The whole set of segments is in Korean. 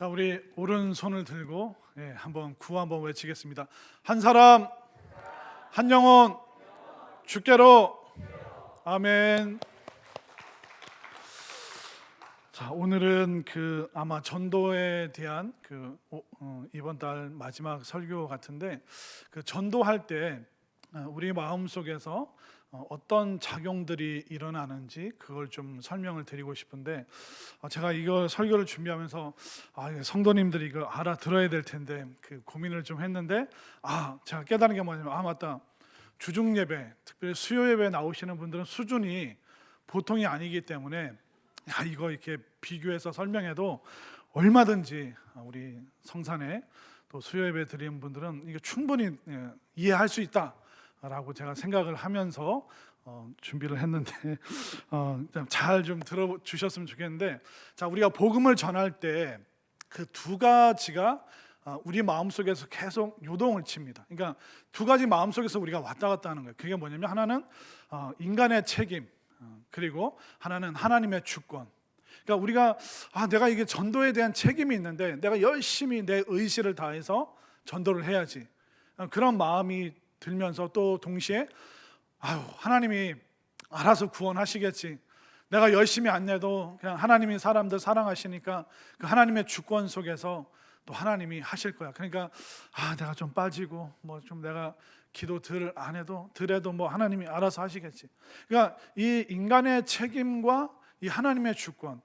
자, 우리 오른손을 들고 한번 구호 한번 외치겠습니다. 한 사람, 한 영혼, 주께로. 아멘. 자, 오늘은 아마 전도에 대한 이번 달 마지막 설교 같은데, 전도할 때 우리 마음 속에서 어떤 작용들이 일어나는지 그걸 좀 설명을 드리고 싶은데, 제가 이거 설교를 준비하면서 성도님들이 이거 알아들어야 될 텐데 고민을 좀 했는데, 제가 깨달은 게 뭐냐면, 맞다, 주중 예배, 특별히 수요 예배 나오시는 분들은 수준이 보통이 아니기 때문에 이거 이렇게 비교해서 설명해도 얼마든지 우리 성산에 또 수요 예배 드리는 분들은 이거 충분히 이해할 수 있다라고 제가 생각을 하면서 준비를 했는데 잘 좀 들어주셨으면 좋겠는데, 자, 우리가 복음을 전할 때 그 두 가지가 우리 마음속에서 계속 요동을 칩니다. 그러니까 두 가지 마음속에서 우리가 왔다 갔다 하는 거예요. 그게 뭐냐면, 하나는 인간의 책임, 그리고 하나는 하나님의 주권. 그러니까 우리가 내가 이게 전도에 대한 책임이 있는데 내가 열심히 내 의지를 다해서 전도를 해야지, 그런 마음이 들면서 또 동시에 하나님이 알아서 구원하시겠지, 내가 열심히 안 내도 그냥 하나님이 사람들 사랑하시니까 그 하나님의 주권 속에서 또 하나님이 하실 거야. 그러니까 내가 좀 빠지고 좀 내가 기도 덜 안 해도 드려도 하나님이 알아서 하시겠지. 그러니까 이 인간의 책임과 이 하나님의 주권,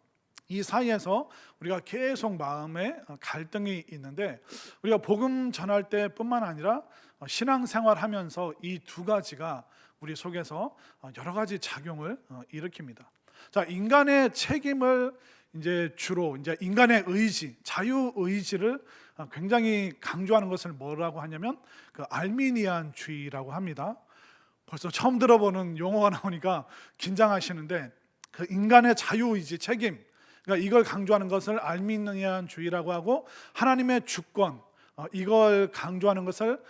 이 사이에서 우리가 계속 마음에 갈등이 있는데, 우리가 복음 전할 때뿐만 아니라 신앙생활 하면서 이 두 가지가 우리 속에서 여러 가지 작용을 일으킵니다. 자, 인간의 책임을 주로 인간의 의지, 자유 의지를 굉장히 강조하는 것을 뭐라고 하냐면 알미니안주의라고 합니다. 벌써 처음 들어보는 용어가 나오니까 긴장하시는데, 그 인간의 자유 의지, 책임, 그러니까 이걸 강조하는 것을 알미니안주의라고 하고, 하나님의 주권, 이걸 강조하는 것을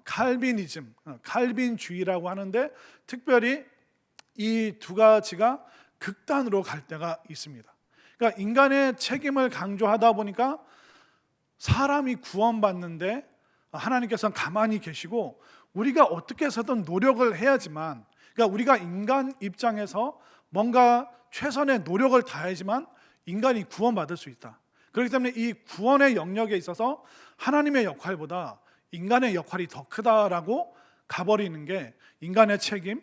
칼빈이즘, 칼빈주의라고 하는데, 특별히 이 두 가지가 극단으로 갈 때가 있습니다. 그러니까 인간의 책임을 강조하다 보니까 사람이 구원받는데 하나님께서는 가만히 계시고, 우리가 어떻게 해서든 노력을 해야지만, 그러니까 우리가 인간 입장에서 뭔가 최선의 노력을 다해야지만 인간이 구원받을 수 있다. 그렇기 때문에 이 구원의 영역에 있어서 하나님의 역할보다 인간의 역할이 더 크다라고 가버리는 게 인간의 책임,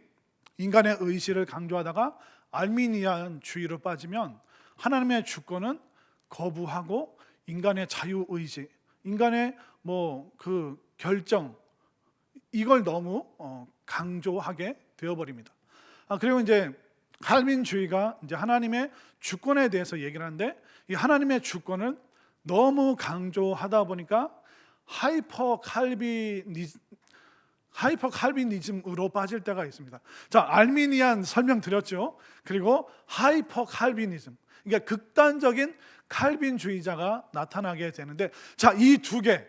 인간의 의지를 강조하다가 알미니안주의로 빠지면 하나님의 주권은 거부하고 인간의 자유 의지, 인간의 그 결정, 이걸 너무 강조하게 되어버립니다. 그리고 칼빈주의가 하나님의 주권에 대해서 얘기를 하는데, 이 하나님의 주권을 너무 강조하다 보니까 하이퍼 칼빈이즘으로 빠질 때가 있습니다. 자, 알미니안 설명드렸죠. 그리고 하이퍼 칼빈이즘, 그러니까 극단적인 칼빈주의자가 나타나게 되는데, 자, 이 두 개,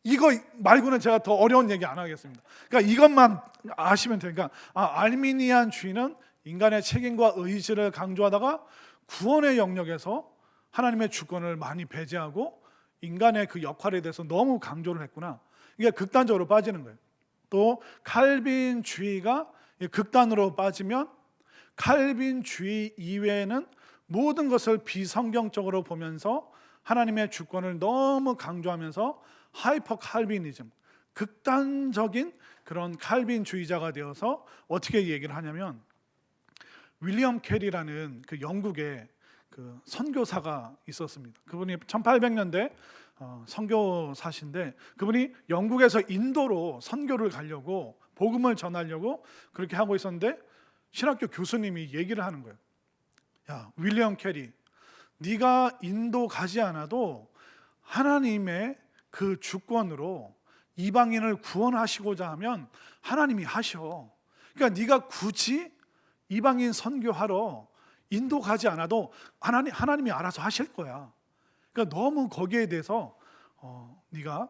이거 말고는 제가 더 어려운 얘기 안 하겠습니다. 그러니까 이것만 아시면 되니까, 알미니안주의는 인간의 책임과 의지를 강조하다가 구원의 영역에서 하나님의 주권을 많이 배제하고 인간의 그 역할에 대해서 너무 강조를 했구나, 이게 극단적으로 빠지는 거예요. 또 칼빈주의가 극단으로 빠지면 칼빈주의 이외에는 모든 것을 비성경적으로 보면서 하나님의 주권을 너무 강조하면서 하이퍼 칼빈이즘, 극단적인 그런 칼빈주의자가 되어서 어떻게 얘기를 하냐면, 윌리엄 캐리라는 영국의 선교사가 있었습니다. 그분이 1800년대 선교사신데, 그분이 영국에서 인도로 선교를 가려고, 복음을 전하려고 그렇게 하고 있었는데, 신학교 교수님이 얘기를 하는 거예요. 야, 윌리엄 캐리, 네가 인도 가지 않아도 하나님의 그 주권으로 이방인을 구원하시고자 하면 하나님이 하셔. 그러니까 네가 굳이 이방인 선교하러 인도 가지 않아도 하나님이 알아서 하실 거야. 그러니까 너무 거기에 대해서 네가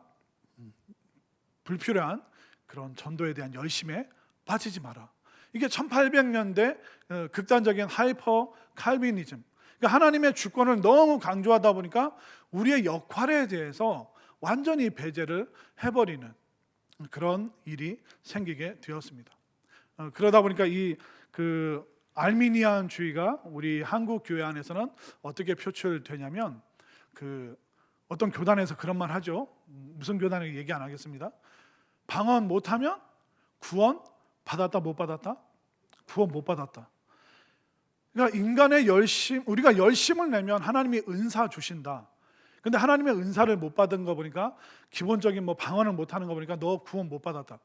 불필요한 그런 전도에 대한 열심에 빠지지 마라. 이게 1800년대 극단적인 하이퍼 칼빈이즘, 그러니까 하나님의 주권을 너무 강조하다 보니까 우리의 역할에 대해서 완전히 배제를 해버리는 그런 일이 생기게 되었습니다. 그러다 보니까 이 알미니안주의가 우리 한국 교회 안에서는 어떻게 표출되냐면 어떤 교단에서 그런 말 하죠. 무슨 교단을 얘기 안 하겠습니다. 방언 못하면 구원 받았다 못 받았다? 구원 못 받았다. 그러니까 인간의 우리가 열심을 내면 하나님이 은사 주신다. 근데 하나님의 은사를 못 받은 거 보니까 기본적인 방언을 못 하는 거 보니까 너 구원 못 받았다.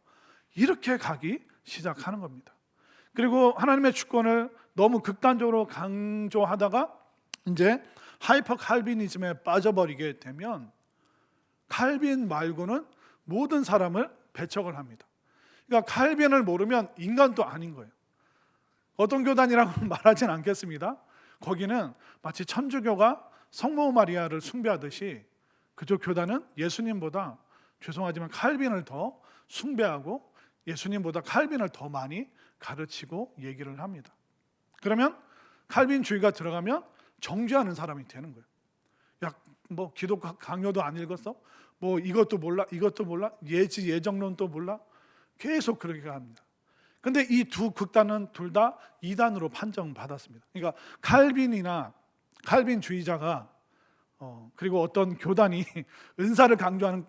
이렇게 가기 시작하는 겁니다. 그리고 하나님의 주권을 너무 극단적으로 강조하다가 이제 하이퍼 칼빈이즘에 빠져버리게 되면 칼빈 말고는 모든 사람을 배척을 합니다. 그러니까 칼빈을 모르면 인간도 아닌 거예요. 어떤 교단이라고 말하진 않겠습니다. 거기는 마치 천주교가 성모 마리아를 숭배하듯이 그쪽 교단은 예수님보다, 죄송하지만 칼빈을 더 숭배하고 예수님보다 칼빈을 더 많이 가르치고 얘기를 합니다. 그러면 칼빈주의가 들어가면 정죄하는 사람이 되는 거예요. 야, 기독 강요도 안 읽었어? 이것도 몰라, 이것도 몰라, 예정론도 몰라? 계속 그렇게 합니다. 근데 이 두 극단은 둘 다 이단으로 판정받았습니다. 그러니까 칼빈주의자가 그리고 어떤 교단이 은사를 강조하는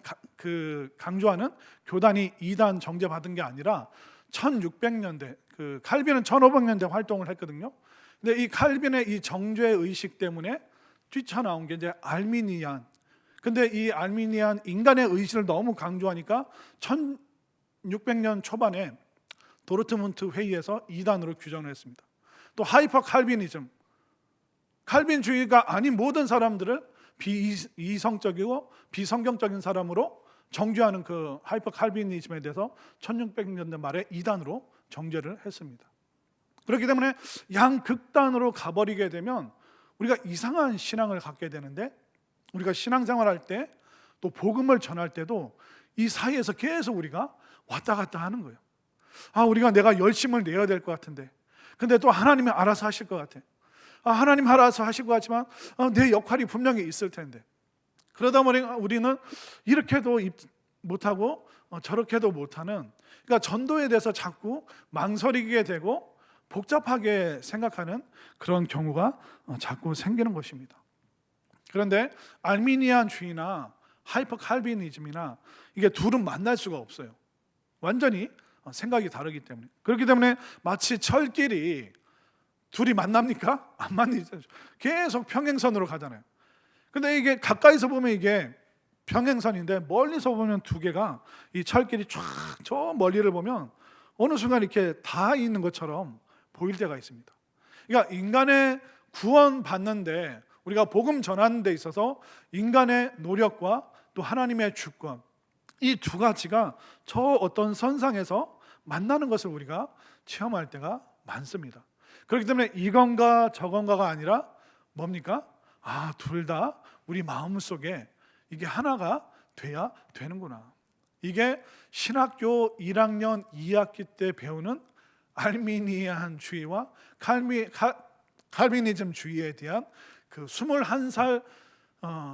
교단이 이단 정죄받은 게 아니라 1600년대 칼빈은 1500년대 활동을 했거든요. 근데 이 칼빈의 이 정죄 의식 때문에 뛰쳐나온 게 이제 알미니안. 근데 이 알미니안 인간의 의식을 너무 강조하니까 1600년 초반에 도르트문트 회의에서 이단으로 규정을 했습니다. 또 하이퍼 칼빈이즘, 칼빈주의가 아닌 모든 사람들을 비이성적이고 비성경적인 사람으로 정죄하는 하이퍼 칼빈이즘에 대해서 1600년대 말에 이단으로 정죄를 했습니다. 그렇기 때문에 양극단으로 가버리게 되면 우리가 이상한 신앙을 갖게 되는데, 우리가 신앙생활할 때 또 복음을 전할 때도 이 사이에서 계속 우리가 왔다 갔다 하는 거예요. 내가 열심을 내야 될 것 같은데, 근데 또 하나님이 알아서 하실 것 같아. 하나님 알아서 하실 것 같지만 내 역할이 분명히 있을 텐데, 그러다 보니 우리는 이렇게도 못하고 저렇게도 못하는, 그러니까 전도에 대해서 자꾸 망설이게 되고 복잡하게 생각하는 그런 경우가 자꾸 생기는 것입니다. 그런데 알미니안주의나 하이퍼 칼빈이즘이나 이게 둘은 만날 수가 없어요. 완전히 생각이 다르기 때문에. 그렇기 때문에 마치 철길이 둘이 만납니까? 안 만나죠. 계속 평행선으로 가잖아요. 근데 이게 가까이서 보면 이게 평행선인데 멀리서 보면 두 개가 이 철길이 쫙 저 멀리를 보면 어느 순간 이렇게 다 있는 것처럼 보일 때가 있습니다. 그러니까 인간의 구원 받는데, 우리가 복음 전하는 데 있어서 인간의 노력과 또 하나님의 주권, 이 두 가지가 저 어떤 선상에서 만나는 것을 우리가 체험할 때가 많습니다. 그렇기 때문에 이건가 저건가가 아니라 뭡니까? 둘 다 우리 마음속에 이게 하나가 돼야 되는구나. 이게 신학교 1학년 2학기 때 배우는 알미니안주의와 칼비니즘주의에 대한 21살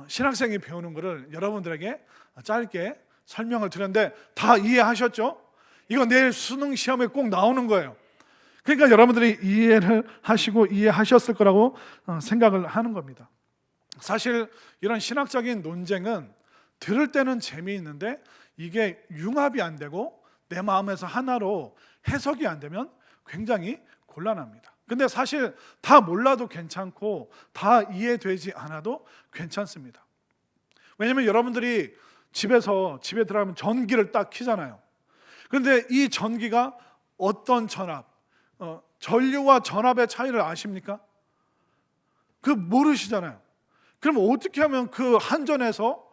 신학생이 배우는 것을 여러분들에게 짧게 설명을 드렸는데 다 이해하셨죠? 이거 내일 수능 시험에 꼭 나오는 거예요. 그러니까 여러분들이 이해를 하시고 이해하셨을 거라고 생각을 하는 겁니다. 사실 이런 신학적인 논쟁은 들을 때는 재미있는데 이게 융합이 안 되고 내 마음에서 하나로 해석이 안 되면 굉장히 곤란합니다. 근데 사실 다 몰라도 괜찮고 다 이해되지 않아도 괜찮습니다. 왜냐하면 여러분들이 집에 들어가면 전기를 딱 켜잖아요. 그런데 이 전기가 어떤 전압, 전류와 전압의 차이를 아십니까? 모르시잖아요. 그럼 어떻게 하면 그 한전에서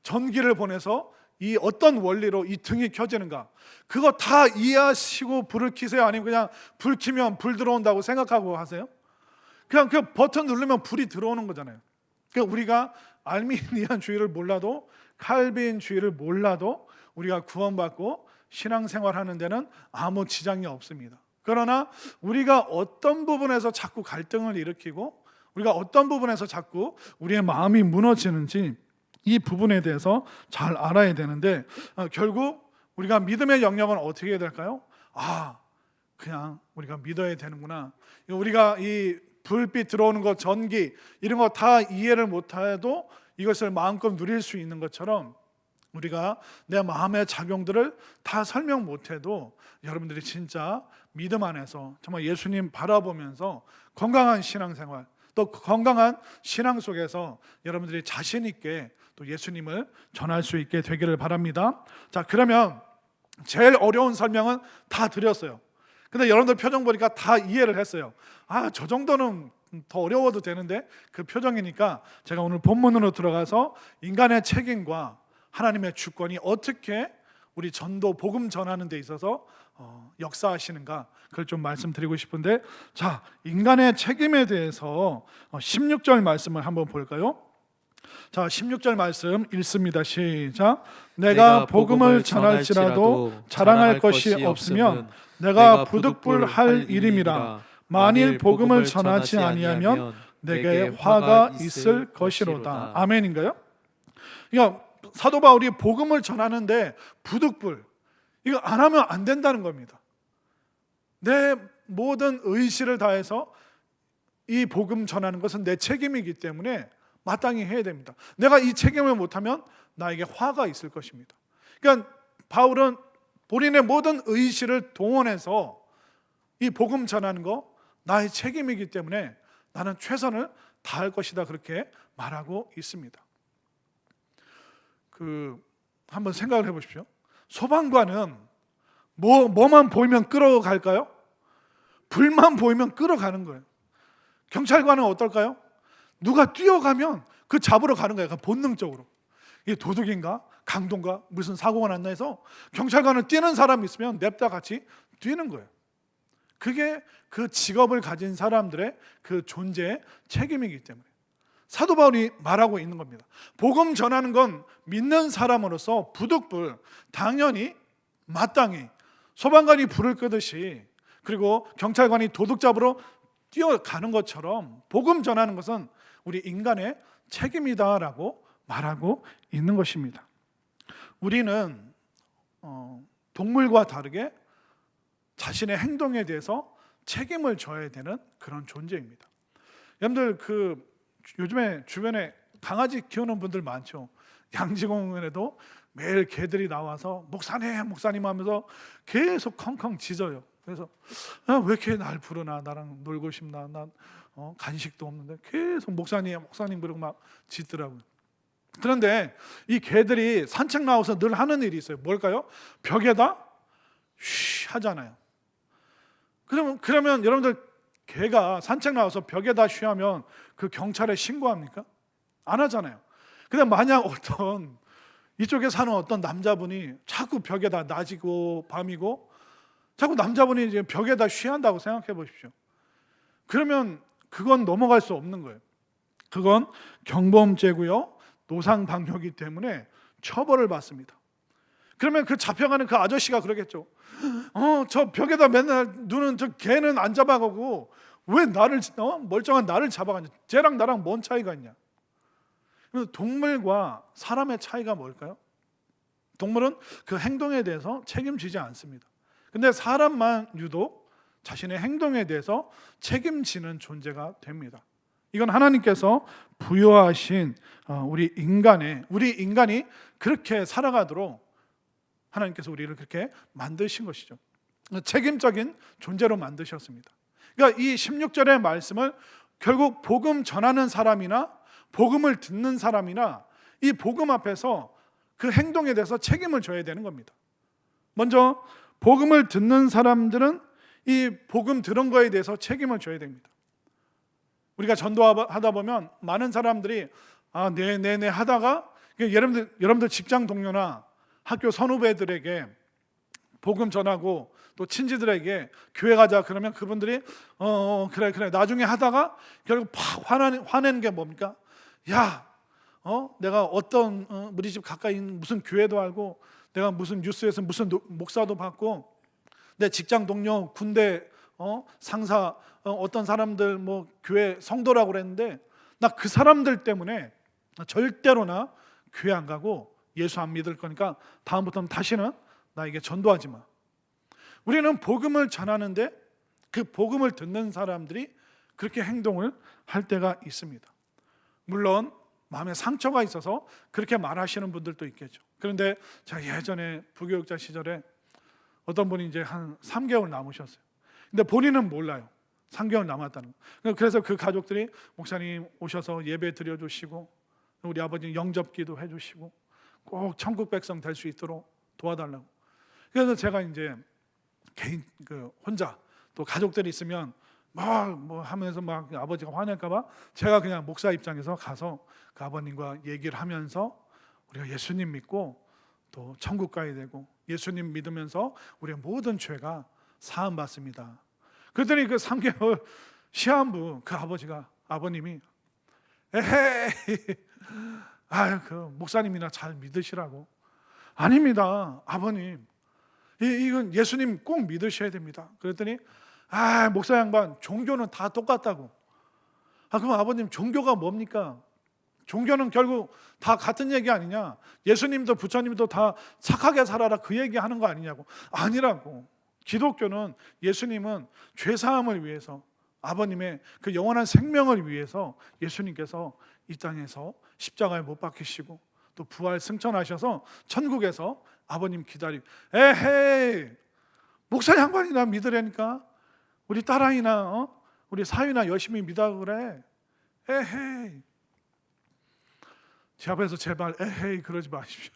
전기를 보내서 이 어떤 원리로 이 등이 켜지는가? 그거 다 이해하시고 불을 켜세요? 아니면 그냥 불 켜면 불 들어온다고 생각하고 하세요? 그냥 그 버튼 누르면 불이 들어오는 거잖아요. 그러니까 우리가 알미니안주의를 몰라도, 칼빈주의를 몰라도 우리가 구원받고 신앙생활하는 데는 아무 지장이 없습니다. 그러나 우리가 어떤 부분에서 자꾸 갈등을 일으키고 우리가 어떤 부분에서 자꾸 우리의 마음이 무너지는지 이 부분에 대해서 잘 알아야 되는데, 결국 우리가 믿음의 영역은 어떻게 해야 될까요? 그냥 우리가 믿어야 되는구나. 우리가 이 불빛 들어오는 것, 전기 이런 거 다 이해를 못해도 이것을 마음껏 누릴 수 있는 것처럼, 우리가 내 마음의 작용들을 다 설명 못해도 여러분들이 진짜 믿음 안에서 정말 예수님 바라보면서 건강한 신앙생활, 또 건강한 신앙 속에서 여러분들이 자신 있게 또 예수님을 전할 수 있게 되기를 바랍니다. 자, 그러면 제일 어려운 설명은 다 드렸어요. 근데 여러분들 표정 보니까 다 이해를 했어요. 저 정도는 더 어려워도 되는데, 그 표정이니까 제가 오늘 본문으로 들어가서 인간의 책임과 하나님의 주권이 어떻게 우리 전도 복음 전하는 데 있어서 역사하시는가, 그걸 좀 말씀드리고 싶은데, 자, 인간의 책임에 대해서 16절 말씀을 한번 볼까요? 자, 16절 말씀 읽습니다. 시작. 내가 복음을 전할지라도 자랑할 것이 없으면 내가 부득불할 일임이라. 만일 복음을 전하지 아니하면 내게 화가 있을 것이로다. 아멘인가요? 그러니까 사도 바울이 복음을 전하는데 부득불, 이거 안 하면 안 된다는 겁니다. 내 모든 의지를 다해서 이 복음 전하는 것은 내 책임이기 때문에 마땅히 해야 됩니다. 내가 이 책임을 못하면 나에게 화가 있을 것입니다. 그러니까 바울은 본인의 모든 의지를 동원해서 이 복음 전하는 거 나의 책임이기 때문에 나는 최선을 다할 것이다, 그렇게 말하고 있습니다. 한번 생각을 해보십시오. 소방관은 뭐만 보이면 끌어갈까요? 불만 보이면 끌어가는 거예요. 경찰관은 어떨까요? 누가 뛰어가면 그 잡으러 가는 거예요. 본능적으로. 이게 도둑인가? 강도인가? 무슨 사고가 났나 해서 경찰관은 뛰는 사람이 있으면 냅다 같이 뛰는 거예요. 그게 그 직업을 가진 사람들의 그 존재의 책임이기 때문에 사도 바울이 말하고 있는 겁니다. 복음 전하는 건 믿는 사람으로서 부득불, 당연히 마땅히 소방관이 불을 끄듯이, 그리고 경찰관이 도둑 잡으러 뛰어가는 것처럼 복음 전하는 것은 우리 인간의 책임이다라고 말하고 있는 것입니다. 우리는 동물과 다르게 자신의 행동에 대해서 책임을 져야 되는 그런 존재입니다. 여러분들 요즘에 주변에 강아지 키우는 분들 많죠. 양지공원에도 매일 개들이 나와서 목사님 하면서 계속 컹컹 짖어요. 그래서 왜 이렇게 날 부르나, 나랑 놀고 싶나, 난 간식도 없는데 계속 목사님 그러고 막 짖더라고요. 그런데 이 개들이 산책 나와서 늘 하는 일이 있어요. 뭘까요? 벽에다 쉬 하잖아요. 그러면 여러분들, 개가 산책 나와서 벽에다 쉬하면 그 경찰에 신고합니까? 안 하잖아요. 근데 만약 이쪽에 사는 어떤 남자분이 자꾸 벽에다, 낮이고 밤이고 자꾸 남자분이 이제 벽에다 쉬한다고 생각해 보십시오. 그러면 그건 넘어갈 수 없는 거예요. 그건 경범죄고요, 노상방뇨이기 때문에 처벌을 받습니다. 그러면 그 잡혀가는 그 아저씨가 그러겠죠. 저 벽에다 맨날 누는 저 개는 안 잡아가고 왜 멀쩡한 나를 잡아가냐? 쟤랑 나랑 뭔 차이가 있냐? 동물과 사람의 차이가 뭘까요? 동물은 그 행동에 대해서 책임지지 않습니다. 근데 사람만 유독 자신의 행동에 대해서 책임지는 존재가 됩니다. 이건 하나님께서 부여하신 우리 인간이 그렇게 살아가도록 하나님께서 우리를 그렇게 만드신 것이죠. 책임적인 존재로 만드셨습니다. 그러니까 이 16절의 말씀을 결국 복음 전하는 사람이나 복음을 듣는 사람이나 이 복음 앞에서 그 행동에 대해서 책임을 져야 되는 겁니다. 먼저 복음을 듣는 사람들은 이 복음 들은 거에 대해서 책임을 져야 됩니다. 우리가 전도하다 보면 많은 사람들이 네 하다가, 여러분들 직장 동료나 학교 선후배들에게 복음 전하고 또 친지들에게 교회 가자 그러면 그분들이 그래 나중에 하다가 결국 팍 화내는 게 뭡니까? 야, 내가 어떤 우리 집 가까이 있는 무슨 교회도 알고 내가 무슨 뉴스에서 무슨 목사도 받고 내 직장 동료 군대 상사, 어떤 사람들 뭐 교회 성도라고 그랬는데 나 그 사람들 때문에 절대로 나 교회 안 가고 예수 안 믿을 거니까 다음부터는 다시는 나에게 전도하지 마. 우리는 복음을 전하는데 그 복음을 듣는 사람들이 그렇게 행동을 할 때가 있습니다. 물론 마음에 상처가 있어서 그렇게 말하시는 분들도 있겠죠. 그런데 제가 예전에 부교육자 시절에 어떤 분이 이제 한 3개월 남으셨어요. 근데 본인은 몰라요. 3개월 남았다는 거. 그래서 그 가족들이 목사님 오셔서 예배 드려주시고 우리 아버지 영접기도 해주시고 꼭 천국 백성 될 수 있도록 도와달라고. 그래서 제가 이제 개인 혼자 또 가족들이 있으면 뭐 하면서 막 아버지가 화낼까봐 제가 그냥 목사 입장에서 가서 그 아버님과 얘기를 하면서 우리가 예수님 믿고 또 천국 가야 되고 예수님 믿으면서 우리의 모든 죄가 사함 받습니다. 그랬더니 그 3개월 시한부 그 아버님이 에헤이 그 목사님이나 잘 믿으시라고. 아닙니다 아버님, 이건 예수님 꼭 믿으셔야 됩니다. 그랬더니 목사 양반 종교는 다 똑같다고. 그럼 아버님 종교가 뭡니까? 종교는 결국 다 같은 얘기 아니냐? 예수님도 부처님도 다 착하게 살아라 그 얘기하는 거 아니냐고. 아니라고. 기독교는 예수님은 죄사함을 위해서 아버님의 그 영원한 생명을 위해서 예수님께서 이 땅에서 십자가에 못 박히시고 또 부활 승천하셔서 천국에서 아버님 기다리고. 에헤이 목사 양반이나 믿으라니까 우리 딸아이나 우리 사위나 열심히 믿어 그래. 에헤이 제 앞에서 제발 에헤이 그러지 마십시오.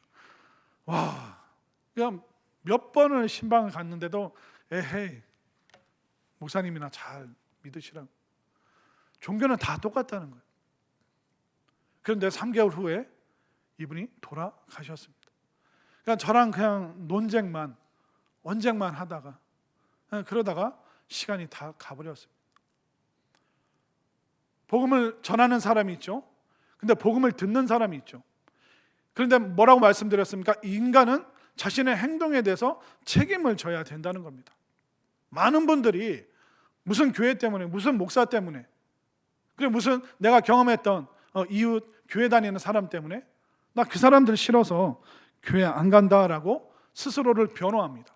와 그냥 몇 번을 신방을 갔는데도 에헤이 목사님이나 잘 믿으시라고. 종교는 다 똑같다는 거예요. 그런데 3개월 후에 이분이 돌아가셨습니다. 그러니까 저랑 그냥 논쟁만 언쟁만 하다가 그러다가 시간이 다 가버렸습니다. 복음을 전하는 사람이 있죠. 근데 복음을 듣는 사람이 있죠. 그런데 뭐라고 말씀드렸습니까? 인간은 자신의 행동에 대해서 책임을 져야 된다는 겁니다. 많은 분들이 무슨 교회 때문에 무슨 목사 때문에 그리고 무슨 내가 경험했던 이웃 교회 다니는 사람 때문에 나 그 사람들 싫어서 교회 안 간다라고 스스로를 변호합니다.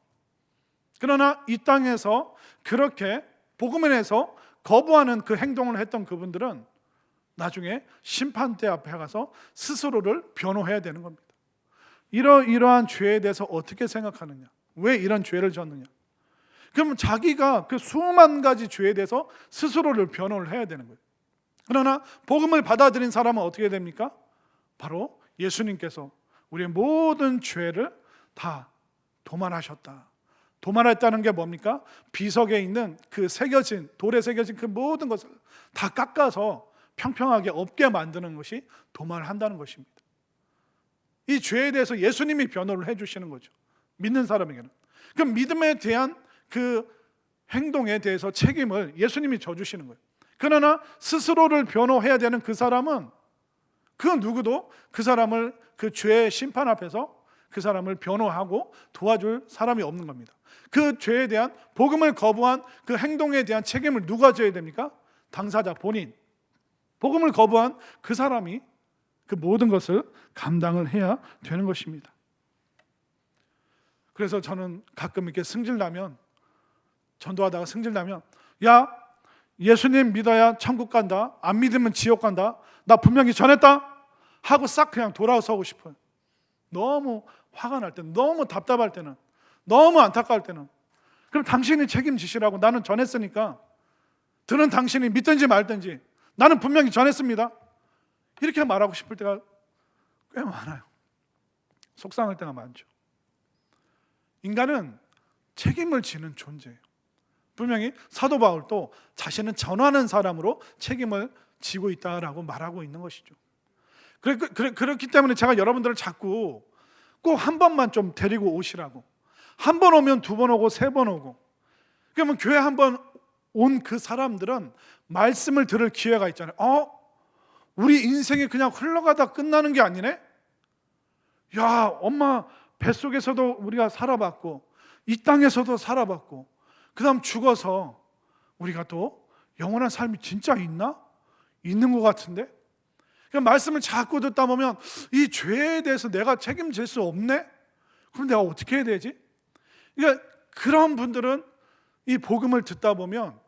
그러나 이 땅에서 그렇게 복음에 대해서 거부하는 그 행동을 했던 그분들은 나중에 심판대 앞에 가서 스스로를 변호해야 되는 겁니다. 이러한 죄에 대해서 어떻게 생각하느냐? 왜 이런 죄를 졌느냐? 그럼 자기가 그 수만 가지 죄에 대해서 스스로를 변호를 해야 되는 거예요. 그러나 복음을 받아들인 사람은 어떻게 됩니까? 바로 예수님께서 우리의 모든 죄를 다 도말하셨다. 도말했다는 게 뭡니까? 비석에 있는 그 새겨진 돌에 새겨진 그 모든 것을 다 깎아서 평평하게 없게 만드는 것이 도말한다는 것입니다. 이 죄에 대해서 예수님이 변호를 해주시는 거죠. 믿는 사람에게는. 그 믿음에 대한 그 행동에 대해서 책임을 예수님이 져주시는 거예요. 그러나 스스로를 변호해야 되는 그 사람은 그 누구도 그 사람을 그 죄의 심판 앞에서 그 사람을 변호하고 도와줄 사람이 없는 겁니다. 그 죄에 대한 복음을 거부한 그 행동에 대한 책임을 누가 져야 됩니까? 당사자 본인. 복음을 거부한 그 사람이 그 모든 것을 감당을 해야 되는 것입니다. 그래서 저는 가끔 이렇게 승질나면 전도하다가 승질나면 야 예수님 믿어야 천국 간다. 안 믿으면 지옥 간다. 나 분명히 전했다 하고 싹 그냥 돌아서고 싶어요. 너무 화가 날 때는, 너무 답답할 때는, 너무 안타까울 때는 그럼 당신이 책임지시라고. 나는 전했으니까 들은 당신이 믿든지 말든지 나는 분명히 전했습니다. 이렇게 말하고 싶을 때가 꽤 많아요. 속상할 때가 많죠. 인간은 책임을 지는 존재예요. 분명히 사도 바울도 자신은 전하는 사람으로 책임을 지고 있다라고 말하고 있는 것이죠. 그렇기 때문에 제가 여러분들을 자꾸 꼭 한 번만 좀 데리고 오시라고. 한 번 오면 두 번 오고 세 번 오고. 그러면 교회 한 번 온 그 사람들은 말씀을 들을 기회가 있잖아요. 우리 인생이 그냥 흘러가다 끝나는 게 아니네? 야, 엄마 뱃속에서도 우리가 살아봤고 이 땅에서도 살아봤고 그 다음 죽어서 우리가 또 영원한 삶이 진짜 있나? 있는 것 같은데? 그러니까 말씀을 자꾸 듣다 보면 이 죄에 대해서 내가 책임질 수 없네? 그럼 내가 어떻게 해야 되지? 그러니까 그런 분들은 이 복음을 듣다 보면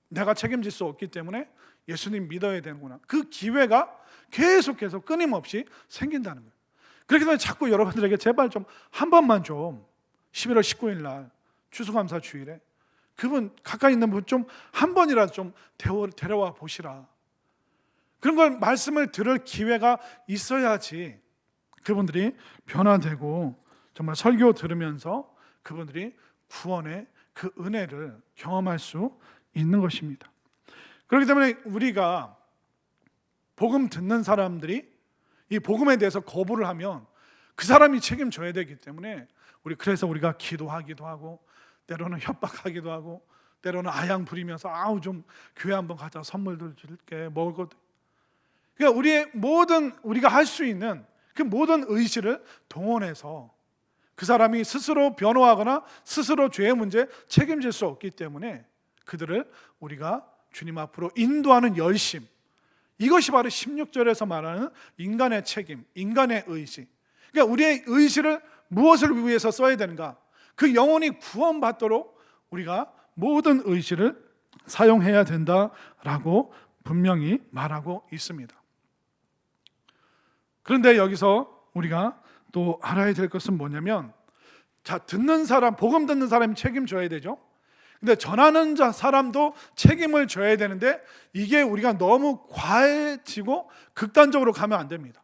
내가 책임질 수 없기 때문에 예수님 믿어야 되는구나. 그 기회가 계속해서 끊임없이 생긴다는 거예요. 그렇기 때문에 자꾸 여러분들에게 제발 좀 한 번만 좀 11월 19일 날 추수감사 주일에 그분 가까이 있는 분 좀 한 번이라도 좀 데려와 보시라. 그런 걸 말씀을 들을 기회가 있어야지 그분들이 변화되고 정말 설교 들으면서 그분들이 구원의 그 은혜를 경험할 수 있는 것입니다. 그렇기 때문에 우리가 복음 듣는 사람들이 이 복음에 대해서 거부를 하면 그 사람이 책임져야 되기 때문에 그래서 우리가 기도하기도 하고 때로는 협박하기도 하고 때로는 아양 부리면서 아우 좀 교회 한번 가자, 선물도 줄게, 먹을 것도. 그러니까 우리가 할 수 있는 그 모든 의지를 동원해서 그 사람이 스스로 변호하거나 스스로 죄의 문제에 책임질 수 없기 때문에 그들을 우리가 주님 앞으로 인도하는 열심, 이것이 바로 16절에서 말하는 인간의 책임, 인간의 의지. 그러니까 우리의 의지를 무엇을 위해서 써야 되는가? 그 영혼이 구원받도록 우리가 모든 의지를 사용해야 된다라고 분명히 말하고 있습니다. 그런데 여기서 우리가 또 알아야 될 것은 뭐냐면, 자, 듣는 사람, 복음 듣는 사람이 책임져야 되죠. 근데 전하는 사람도 책임을 져야 되는데 이게 우리가 너무 과해지고 극단적으로 가면 안 됩니다.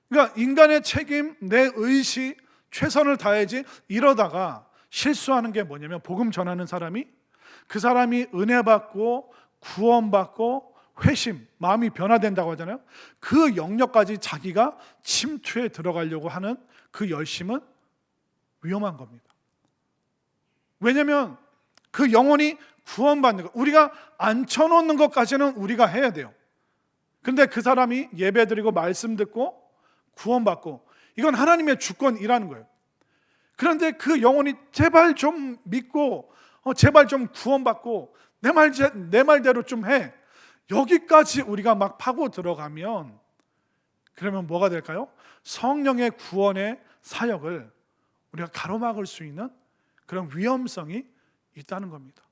그러니까 인간의 책임, 내 의지, 최선을 다해야지 이러다가 실수하는 게 뭐냐면, 복음 전하는 사람이 그 사람이 은혜 받고 구원받고 회심, 마음이 변화된다고 하잖아요. 그 영역까지 자기가 침투해 들어가려고 하는 그 열심은 위험한 겁니다. 왜냐하면 그 영혼이 구원받는 것, 우리가 앉혀놓는 것까지는 우리가 해야 돼요. 근데 그 사람이 예배드리고 말씀 듣고 구원받고, 이건 하나님의 주권이라는 거예요. 그런데 그 영혼이 제발 좀 믿고 제발 좀 구원받고 내 말대로 좀 해, 여기까지 우리가 막 파고 들어가면 그러면 뭐가 될까요? 성령의 구원의 사역을 우리가 가로막을 수 있는 그런 위험성이 있다는 겁니다.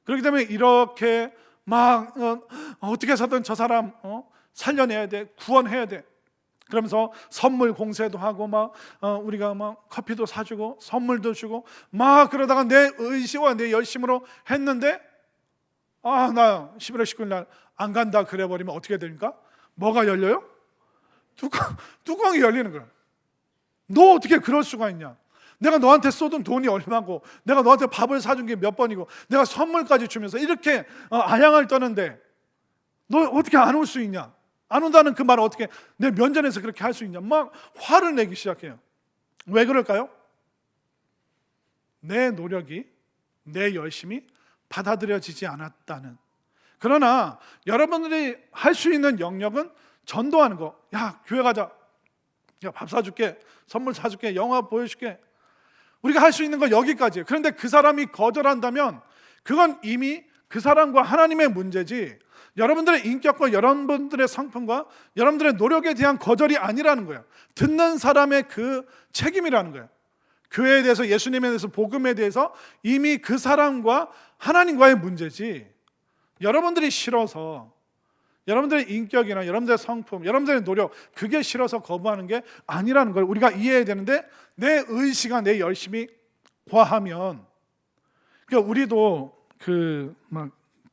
그렇기 때문에 이렇게 막 어떻게 해서든 저 사람 살려내야 돼, 구원해야 돼, 그러면서 선물 공세도 하고 우리가 커피도 사주고 선물도 주고 막 그러다가 내 의지와 내 열심으로 했는데 나 11월 19일 날 안 간다 그래 버리면 어떻게 됩니까? 뭐가 열려요? 뚜껑이 열리는 거예요. 너 어떻게 그럴 수가 있냐? 내가 너한테 쏟은 돈이 얼마고, 내가 너한테 밥을 사준 게 몇 번이고, 내가 선물까지 주면서 이렇게 아양을 떠는데 너 어떻게 안 올 수 있냐? 안 온다는 그 말을 어떻게 내 면전에서 그렇게 할 수 있냐? 막 화를 내기 시작해요. 왜 그럴까요? 내 노력이, 내 열심이 받아들여지지 않았다는. 그러나 여러분들이 할 수 있는 영역은 전도하는 거. 야, 교회 가자. 야, 밥 사줄게, 선물 사줄게, 영화 보여줄게. 우리가 할 수 있는 거 여기까지예요. 그런데 그 사람이 거절한다면 그건 이미 그 사람과 하나님의 문제지, 여러분들의 인격과 여러분들의 성품과 여러분들의 노력에 대한 거절이 아니라는 거예요. 듣는 사람의 그 책임이라는 거예요. 교회에 대해서, 예수님에 대해서, 복음에 대해서 이미 그 사람과 하나님과의 문제지, 여러분들이 싫어서, 여러분들의 인격이나 여러분들의 성품, 여러분들의 노력, 그게 싫어서 거부하는 게 아니라는 걸 우리가 이해해야 되는데, 내 의지가, 내 열심이 과하면, 그러니까 우리도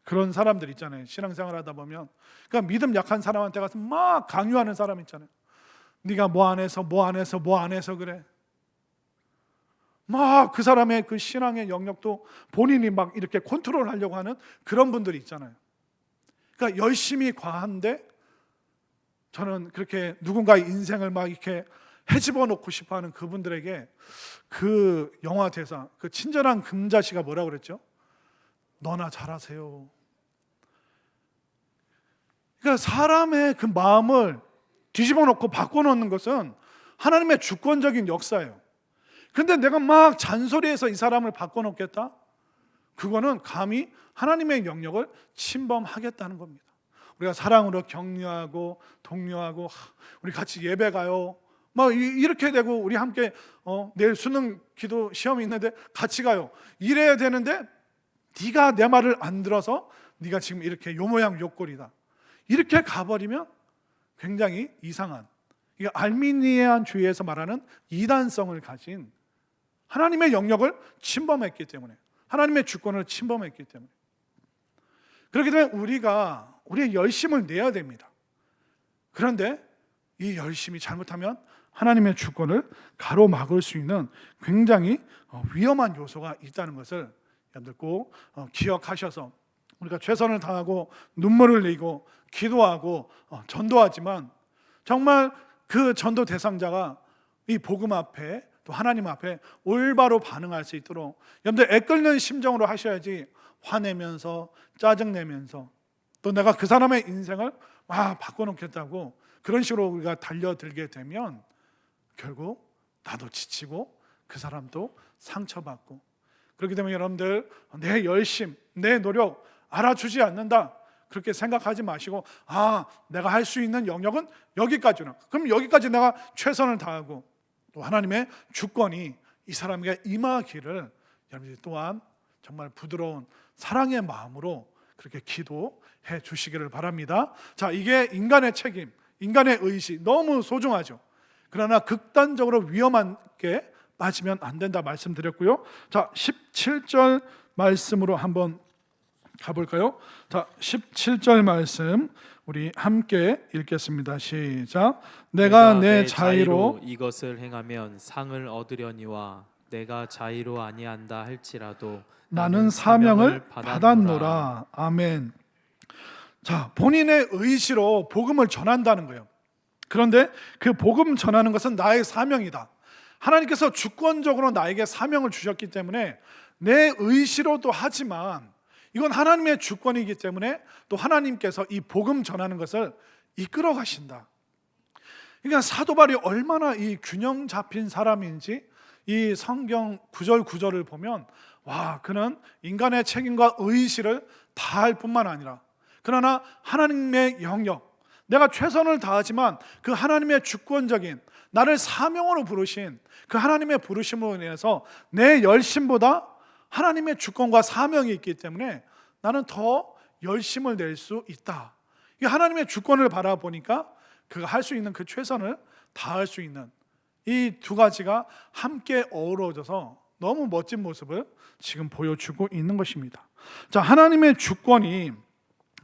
그런 사람들 있잖아요. 신앙생활 하다 보면 그러니까 믿음 약한 사람한테 가서 막 강요하는 사람 있잖아요. 네가 뭐 안 해서 그래. 막 그 사람의 그 신앙의 영역도 본인이 막 이렇게 컨트롤하려고 하는 그런 분들이 있잖아요. 그러니까 열심히 과한데, 저는 그렇게 누군가의 인생을 막 이렇게 헤집어 놓고 싶어하는 그분들에게 그 영화 대사, 그 친절한 금자씨가 뭐라고 그랬죠? 너나 잘하세요. 그러니까 사람의 그 마음을 뒤집어 놓고 바꿔 놓는 것은 하나님의 주권적인 역사예요. 근데 내가 막 잔소리해서 이 사람을 바꿔 놓겠다? 그거는 감히 하나님의 영역을 침범하겠다는 겁니다. 우리가 사랑으로 격려하고 독려하고 우리 같이 예배 가요. 막 이렇게 되고 우리 함께 내일 수능 기도 시험이 있는데 같이 가요. 이래야 되는데 네가 내 말을 안 들어서 네가 지금 이렇게 요 모양 요 꼴이다. 이렇게 가버리면 굉장히 이상한, 이게 알미니안주의에서 말하는 이단성을 가진 하나님의 영역을 침범했기 때문에, 하나님의 주권을 침범했기 때문에, 그렇기 때문에 우리가 우리의 열심을 내야 됩니다. 그런데 이 열심이 잘못하면 하나님의 주권을 가로막을 수 있는 굉장히 위험한 요소가 있다는 것을 여러분들 꼭 기억하셔서, 우리가 최선을 다하고 눈물을 흘리고 기도하고 전도하지만 정말 그 전도 대상자가 이 복음 앞에 또 하나님 앞에 올바로 반응할 수 있도록 여러분들 애끓는 심정으로 하셔야지, 화내면서 짜증내면서 또 내가 그 사람의 인생을 바꿔놓겠다고 그런 식으로 우리가 달려들게 되면 결국 나도 지치고 그 사람도 상처받고, 그렇기 때문에 여러분들 내 열심, 내 노력 알아주지 않는다 그렇게 생각하지 마시고, 내가 할 수 있는 영역은 여기까지나, 그럼 여기까지 내가 최선을 다하고 또 하나님의 주권이 이 사람에게 임하기를 여러분들 또한 정말 부드러운 사랑의 마음으로 그렇게 기도해 주시기를 바랍니다. 자, 이게 인간의 책임, 인간의 의식 너무 소중하죠. 그러나 극단적으로 위험하게 빠지면 안 된다 말씀드렸고요. 자, 17절 말씀으로 한번 가볼까요? 자, 17절 말씀 우리 함께 읽겠습니다. 시작. 내가 내 자의로 이것을 행하면 상을 얻으려니와 내가 자의로 아니한다 할지라도 나는 사명을 받았노라. 아멘. 자, 본인의 의지로 복음을 전한다는 거예요. 그런데 그 복음 전하는 것은 나의 사명이다. 하나님께서 주권적으로 나에게 사명을 주셨기 때문에 내 의지로도 하지만 이건 하나님의 주권이기 때문에 또 하나님께서 이 복음 전하는 것을 이끌어 가신다. 그러니까 사도 바울이 얼마나 이 균형 잡힌 사람인지 이 성경 구절 구절을 보면 그는 인간의 책임과 의지를 다할 뿐만 아니라, 그러나 하나님의 영역, 내가 최선을 다하지만 그 하나님의 주권적인 나를 사명으로 부르신 그 하나님의 부르심으로 인해서 내 열심보다 하나님의 주권과 사명이 있기 때문에 나는 더 열심을 낼 수 있다. 이 하나님의 주권을 바라보니까 그가 할 수 있는 그 최선을 다할 수 있는 이 두 가지가 함께 어우러져서 너무 멋진 모습을 지금 보여주고 있는 것입니다. 자, 하나님의 주권이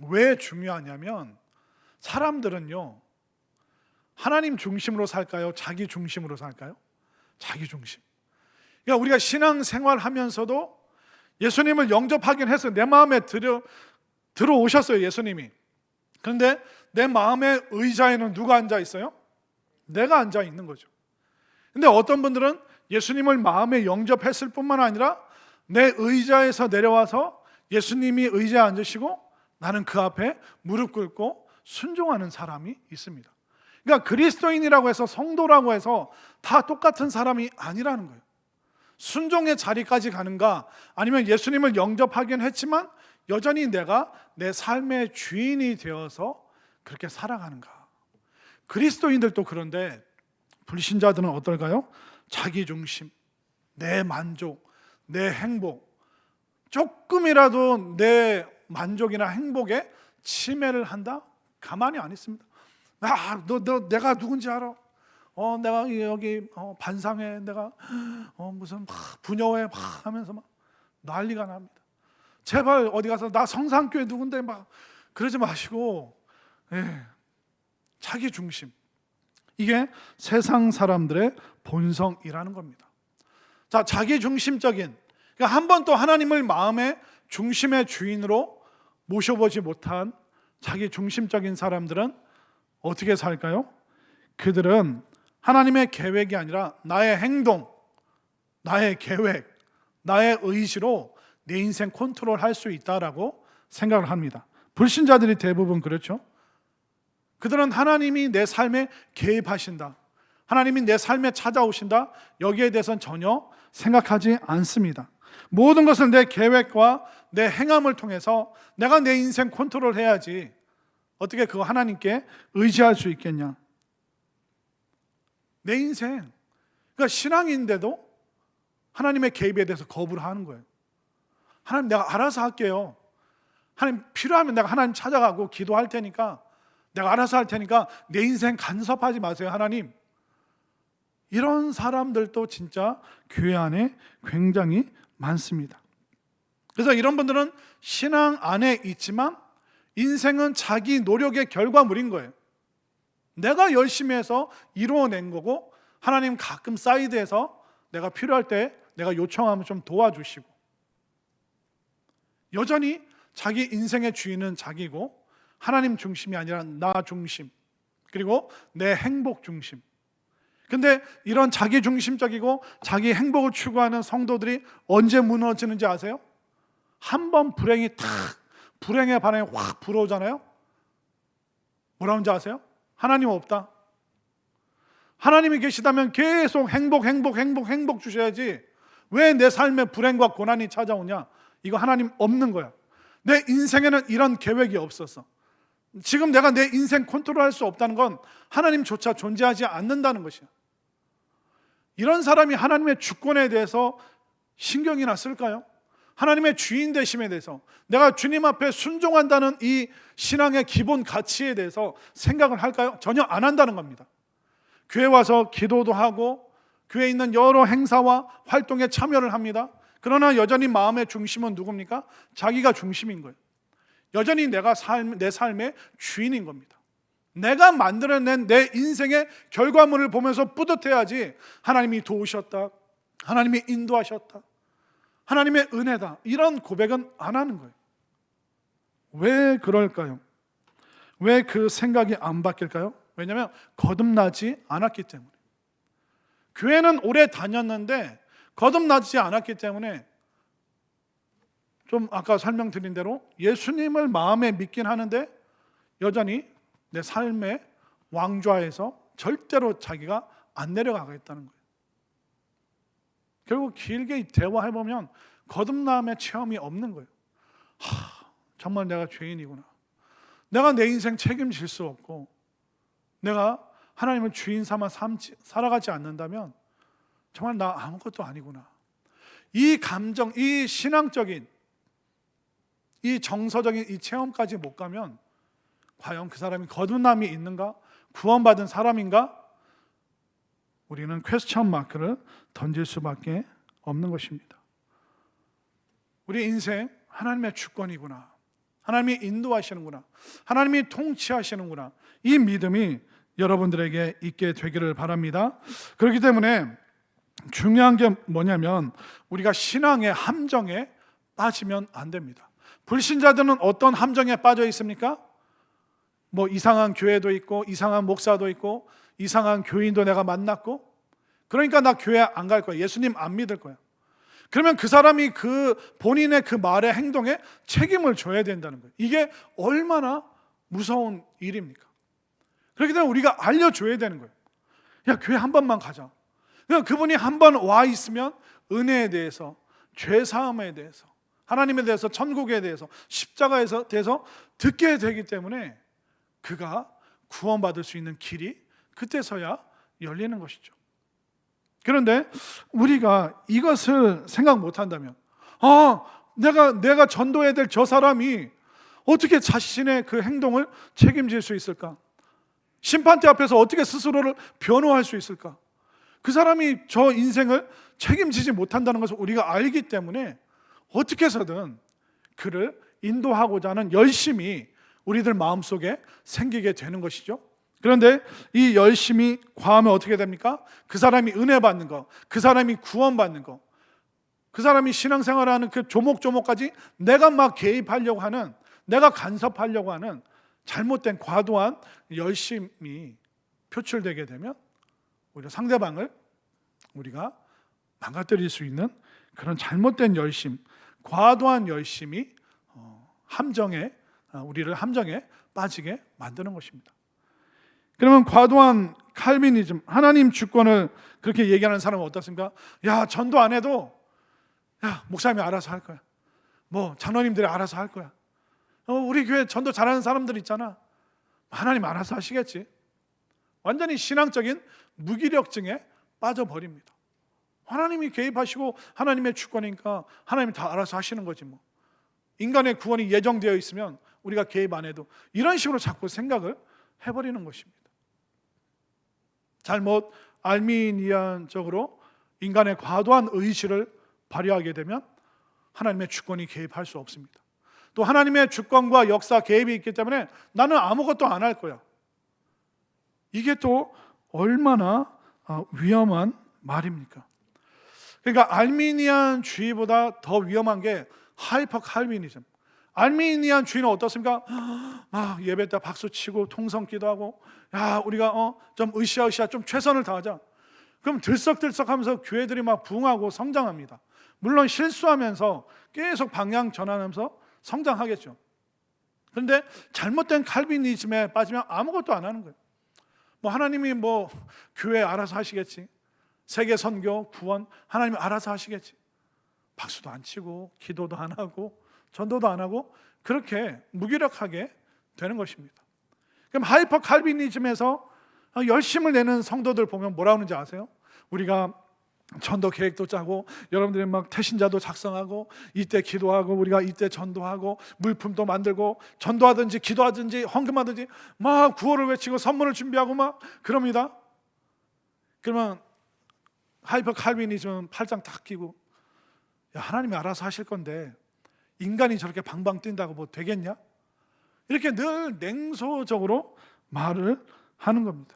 왜 중요하냐면 사람들은요, 하나님 중심으로 살까요? 자기 중심으로 살까요? 자기 중심. 그러니까 우리가 신앙생활 하면서도 예수님을 영접하긴 했어요. 내 마음에 들어오셨어요, 예수님이. 그런데 내 마음의 의자에는 누가 앉아 있어요? 내가 앉아 있는 거죠. 근데 어떤 분들은 예수님을 마음에 영접했을 뿐만 아니라 내 의자에서 내려와서 예수님이 의자에 앉으시고 나는 그 앞에 무릎 꿇고 순종하는 사람이 있습니다. 그러니까 그리스도인이라고 해서, 성도라고 해서 다 똑같은 사람이 아니라는 거예요. 순종의 자리까지 가는가, 아니면 예수님을 영접하긴 했지만 여전히 내가 내 삶의 주인이 되어서 그렇게 살아가는가. 그리스도인들도 그런데 불신자들은 어떨까요? 자기 중심, 내 만족, 내 행복, 조금이라도 내 만족이나 행복에 침해를 한다? 가만히 안 있습니다. 내가 누군지 알아? 내가 여기 반상회 내가 무슨 부녀회 하면서 막 난리가 납니다. 제발 어디 가서 나 성산교회 누군데 막 그러지 마시고, 자기 중심, 이게 세상 사람들의 본성이라는 겁니다. 자, 자기 중심적인, 그러니까 한 번도 하나님을 마음의 중심의 주인으로 모셔보지 못한 자기 중심적인 사람들은 어떻게 살까요? 그들은 하나님의 계획이 아니라 나의 행동, 나의 계획, 나의 의지로 내 인생 컨트롤할 수 있다라고 생각을 합니다. 불신자들이 대부분 그렇죠. 그들은 하나님이 내 삶에 개입하신다, 하나님이 내 삶에 찾아오신다, 여기에 대해서는 전혀 생각하지 않습니다. 모든 것을 내 계획과 내 행함을 통해서 내가 내 인생 컨트롤해야지 어떻게 그거 하나님께 의지할 수 있겠냐. 내 인생, 그러니까 신앙인데도 하나님의 개입에 대해서 거부를 하는 거예요. 하나님, 내가 알아서 할게요. 하나님, 필요하면 내가 하나님 찾아가고 기도할 테니까, 내가 알아서 할 테니까 내 인생 간섭하지 마세요, 하나님. 이런 사람들도 진짜 교회 안에 굉장히 많습니다. 그래서 이런 분들은 신앙 안에 있지만 인생은 자기 노력의 결과물인 거예요. 내가 열심히 해서 이루어낸 거고, 하나님 가끔 사이드에서 내가 필요할 때 내가 요청하면 좀 도와주시고, 여전히 자기 인생의 주인은 자기고 하나님 중심이 아니라 나 중심, 그리고 내 행복 중심. 근데 이런 자기 중심적이고 자기 행복을 추구하는 성도들이 언제 무너지는지 아세요? 한 번 불행의 바람이 확 불어오잖아요. 뭐라는지 아세요? 하나님 없다. 하나님이 계시다면 계속 행복 주셔야지 왜 내 삶에 불행과 고난이 찾아오냐? 이거 하나님 없는 거야. 내 인생에는 이런 계획이 없었어. 지금 내가 내 인생 컨트롤할 수 없다는 건 하나님조차 존재하지 않는다는 것이야. 이런 사람이 하나님의 주권에 대해서 신경이나 쓸까요? 하나님의 주인 되심에 대해서, 내가 주님 앞에 순종한다는 이 신앙의 기본 가치에 대해서 생각을 할까요? 전혀 안 한다는 겁니다. 교회 와서 기도도 하고 교회에 있는 여러 행사와 활동에 참여를 합니다. 그러나 여전히 마음의 중심은 누굽니까? 자기가 중심인 거예요. 여전히 내 삶의 주인인 겁니다. 내가 만들어낸 내 인생의 결과물을 보면서 뿌듯해야지 하나님이 도우셨다, 하나님이 인도하셨다, 하나님의 은혜다, 이런 고백은 안 하는 거예요. 왜 그럴까요? 왜 그 생각이 안 바뀔까요? 왜냐하면 거듭나지 않았기 때문에. 교회는 오래 다녔는데 거듭나지 않았기 때문에, 좀 아까 설명드린 대로 예수님을 마음에 믿긴 하는데 여전히 내 삶의 왕좌에서 절대로 자기가 안 내려가겠다는 거예요. 결국 길게 대화해보면 거듭남의 체험이 없는 거예요. 정말 내가 죄인이구나. 내가 내 인생 책임질 수 없고 내가 하나님을 주인 삼아 살아가지 않는다면 정말 나 아무것도 아니구나. 이 감정, 이 신앙적인, 이 정서적인 이 체험까지 못 가면 과연 그 사람이 거듭남이 있는가? 구원받은 사람인가? 우리는 퀘스천 마크를 던질 수밖에 없는 것입니다. 우리 인생 하나님의 주권이구나, 하나님이 인도하시는구나, 하나님이 통치하시는구나, 이 믿음이 여러분들에게 있게 되기를 바랍니다. 그렇기 때문에 중요한 게 뭐냐면 우리가 신앙의 함정에 빠지면 안 됩니다. 불신자들은 어떤 함정에 빠져 있습니까? 뭐 이상한 교회도 있고 이상한 목사도 있고 이상한 교인도 내가 만났고, 그러니까 나 교회 안 갈 거야, 예수님 안 믿을 거야. 그러면 그 사람이 그 본인의 그 말의 행동에 책임을 져야 된다는 거예요. 이게 얼마나 무서운 일입니까? 그렇기 때문에 우리가 알려줘야 되는 거예요. 야, 교회 한 번만 가자. 그냥 그분이 한 번 와 있으면 은혜에 대해서, 죄 사함에 대해서, 하나님에 대해서, 천국에 대해서, 십자가에 대해서 듣게 되기 때문에 그가 구원받을 수 있는 길이 그때서야 열리는 것이죠. 그런데 우리가 이것을 생각 못한다면, 내가 전도해야 될 저 사람이 어떻게 자신의 그 행동을 책임질 수 있을까? 심판대 앞에서 어떻게 스스로를 변호할 수 있을까? 그 사람이 저 인생을 책임지지 못한다는 것을 우리가 알기 때문에 어떻게 해서든 그를 인도하고자 하는 열심이 우리들 마음속에 생기게 되는 것이죠. 그런데 이 열심이 과하면 어떻게 됩니까? 그 사람이 은혜 받는 거, 그 사람이 구원받는 거, 그 사람이 신앙생활하는 그 조목조목까지 내가 막 개입하려고 하는, 내가 간섭하려고 하는 잘못된 과도한 열심이 표출되게 되면 오히려 상대방을 우리가 망가뜨릴 수 있는 그런 잘못된 열심, 과도한 열심이 우리를 함정에 빠지게 만드는 것입니다. 그러면 과도한 칼빈이즘, 하나님 주권을 그렇게 얘기하는 사람은 어떻습니까? 야, 전도 안 해도 야, 목사님이 알아서 할 거야. 뭐 장로님들이 알아서 할 거야. 우리 교회 전도 잘하는 사람들 있잖아. 하나님 알아서 하시겠지. 완전히 신앙적인 무기력증에 빠져버립니다. 하나님이 개입하시고 하나님의 주권이니까 하나님이 다 알아서 하시는 거지 뭐. 인간의 구원이 예정되어 있으면 우리가 개입 안 해도, 이런 식으로 자꾸 생각을 해버리는 것입니다. 잘못 알미니안적으로 인간의 과도한 의지를 발휘하게 되면 하나님의 주권이 개입할 수 없습니다. 또 하나님의 주권과 역사 개입이 있기 때문에 나는 아무것도 안 할 거야. 이게 또 얼마나 위험한 말입니까? 그러니까 알미니안주의보다 더 위험한 게 하이퍼 칼비니즘. 알미니안주의는 어떻습니까? 막 예배 때 박수 치고 통성 기도하고, 야, 우리가 좀 으쌰으쌰 좀 최선을 다하자. 그럼 들썩들썩하면서 교회들이 막 부흥하고 성장합니다. 물론 실수하면서 계속 방향 전환하면서 성장하겠죠. 그런데 잘못된 칼비니즘에 빠지면 아무것도 안 하는 거예요. 뭐 하나님이 뭐 교회 알아서 하시겠지, 세계 선교 구원 하나님이 알아서 하시겠지. 박수도 안 치고 기도도 안 하고 전도도 안 하고 그렇게 무기력하게 되는 것입니다. 그럼 하이퍼 칼비니즘에서 열심을 내는 성도들 보면 뭐라 하는지 아세요? 우리가 전도 계획도 짜고 여러분들이 막 태신자도 작성하고 이때 기도하고 우리가 이때 전도하고 물품도 만들고 전도하든지 기도하든지 헌금하든지 막 구호를 외치고 선물을 준비하고 막 그럽니다. 그러면 하이퍼 칼비니즘은 팔짱 딱 끼고, 야, 하나님이 알아서 하실 건데 인간이 저렇게 방방 뛴다고 뭐 되겠냐? 이렇게 늘 냉소적으로 말을 하는 겁니다.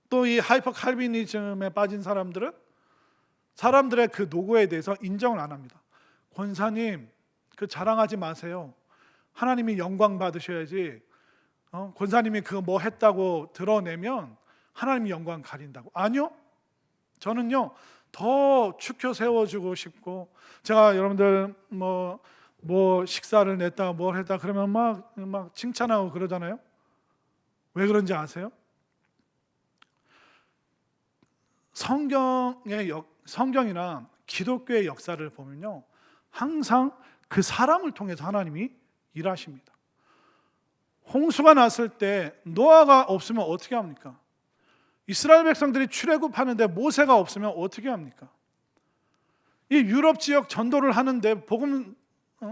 또 이 하이퍼 칼비니즘에 빠진 사람들은 사람들의 그 노고에 대해서 인정을 안 합니다. 권사님, 그 자랑하지 마세요. 하나님이 영광 받으셔야지. 권사님이 그거 뭐 했다고 드러내면 하나님이 영광 가린다고. 아니요. 저는요 더 축혀 세워주고 싶고, 제가 여러분들 뭐 식사를 냈다 뭘 했다 그러면 막 칭찬하고 그러잖아요. 왜 그런지 아세요? 성경이나 기독교의 역사를 보면요 항상 그 사람을 통해서 하나님이 일하십니다. 홍수가 났을 때 노아가 없으면 어떻게 합니까? 이스라엘 백성들이 출애굽하는데 모세가 없으면 어떻게 합니까? 이 유럽 지역 전도를 하는데 복음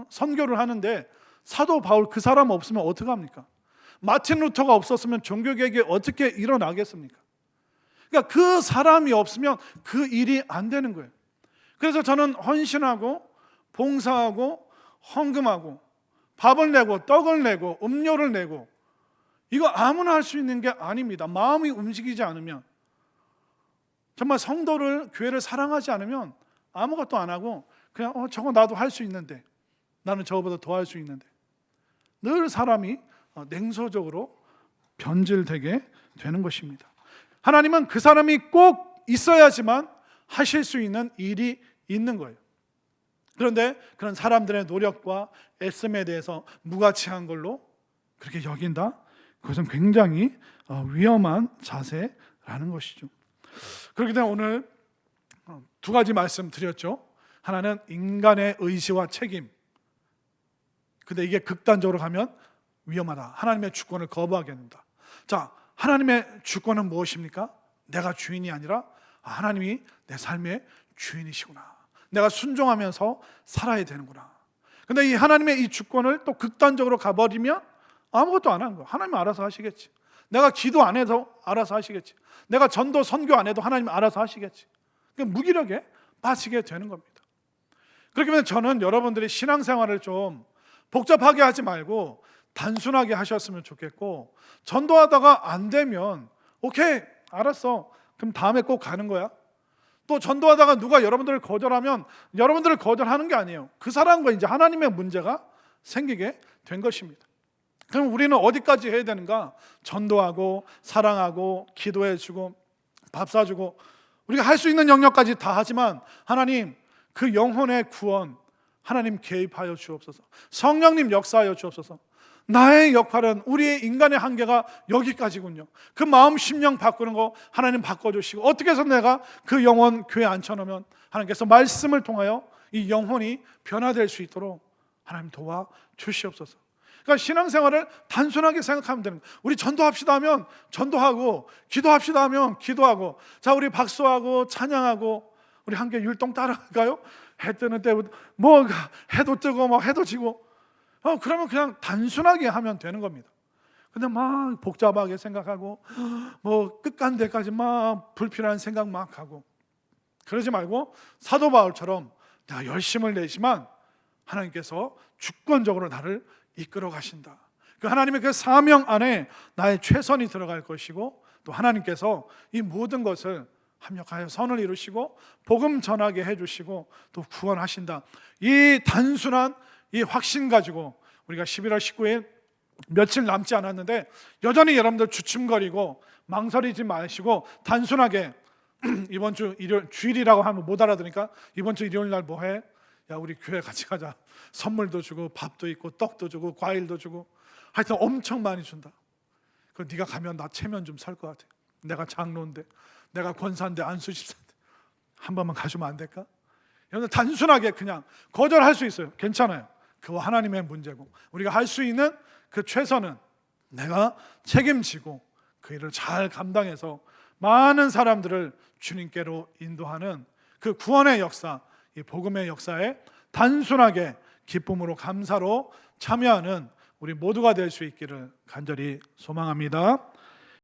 선교를 하는데 사도 바울 그 사람 없으면 어떻게 합니까? 마틴 루터가 없었으면 종교개혁이 어떻게 일어나겠습니까? 그러니까 그 사람이 없으면 그 일이 안 되는 거예요. 그래서 저는 헌신하고 봉사하고 헌금하고 밥을 내고 떡을 내고 음료를 내고, 이거 아무나 할 수 있는 게 아닙니다. 마음이 움직이지 않으면, 정말 성도를 교회를 사랑하지 않으면 아무것도 안 하고 그냥 저거 나도 할 수 있는데, 나는 저거보다 더 할 수 있는데, 늘 사람이 냉소적으로 변질되게 되는 것입니다. 하나님은 그 사람이 꼭 있어야지만 하실 수 있는 일이 있는 거예요. 그런데 그런 사람들의 노력과 애씀에 대해서 무가치한 걸로 그렇게 여긴다? 그것은 굉장히 위험한 자세라는 것이죠. 그렇기 때문에 오늘 두 가지 말씀 드렸죠. 하나는 인간의 의지와 책임. 근데 이게 극단적으로 가면 위험하다. 하나님의 주권을 거부하게 된다. 자, 하나님의 주권은 무엇입니까? 내가 주인이 아니라 하나님이 내 삶의 주인이시구나. 내가 순종하면서 살아야 되는구나. 근데 이 하나님의 이 주권을 또 극단적으로 가버리면 아무것도 안 하는 거야. 하나님 알아서 하시겠지. 내가 기도 안 해도 알아서 하시겠지. 내가 전도 선교 안 해도 하나님 알아서 하시겠지. 그러니까 무기력에 빠지게 되는 겁니다. 그렇기 때문에 저는 여러분들이 신앙생활을 좀 복잡하게 하지 말고 단순하게 하셨으면 좋겠고, 전도하다가 안 되면 오케이 알았어, 그럼 다음에 꼭 가는 거야. 또 전도하다가 누가 여러분들을 거절하면 여러분들을 거절하는 게 아니에요. 그 사람과 이제 하나님의 문제가 생기게 된 것입니다. 그럼 우리는 어디까지 해야 되는가? 전도하고 사랑하고 기도해주고 밥 사주고 우리가 할 수 있는 영역까지 다 하지만, 하나님 그 영혼의 구원 하나님 개입하여 주옵소서. 성령님 역사하여 주옵소서. 나의 역할은, 우리의 인간의 한계가 여기까지군요. 그 마음 심령 바꾸는 거 하나님 바꿔주시고, 어떻게 해서 내가 그 영혼 교회에 앉혀놓으면 하나님께서 말씀을 통하여 이 영혼이 변화될 수 있도록 하나님 도와주시옵소서. 그러니까 신앙생활을 단순하게 생각하면 되는 거예요. 우리 전도합시다 하면 전도하고, 기도합시다 하면 기도하고, 자 우리 박수하고 찬양하고, 우리 함께 율동 따라갈까요? 해 뜨는 때부터 뭐 해도 뜨고 뭐 해도 지고, 그러면 그냥 단순하게 하면 되는 겁니다. 근데 막 복잡하게 생각하고 뭐 끝간데까지 막 불필요한 생각 막 하고, 그러지 말고 사도 바울처럼 내가 열심을 내지만 하나님께서 주권적으로 나를 이끌어 가신다. 그 하나님의 그 사명 안에 나의 최선이 들어갈 것이고, 또 하나님께서 이 모든 것을 합력하여 선을 이루시고 복음 전하게 해주시고 또 구원하신다. 이 단순한 이 확신 가지고 우리가 11월 19일 며칠 남지 않았는데 여전히 여러분들 주춤거리고 망설이지 마시고 단순하게 이번 주 일요일, 주일이라고 하면 못 알아들으니까 이번 주 일요일 날 뭐해? 야 우리 교회 같이 가자. 선물도 주고 밥도 있고 떡도 주고 과일도 주고 하여튼 엄청 많이 준다. 그 네가 가면 나 체면 좀 설 것 같아. 내가 장로인데, 내가 권사인데, 안수집사인데 한 번만 가주면 안 될까? 여러분 단순하게 그냥 거절할 수 있어요. 괜찮아요. 그거 하나님의 문제고, 우리가 할 수 있는 그 최선은 내가 책임지고 그 일을 잘 감당해서 많은 사람들을 주님께로 인도하는 그 구원의 역사, 이 복음의 역사에 단순하게 기쁨으로 감사로 참여하는 우리 모두가 될 수 있기를 간절히 소망합니다.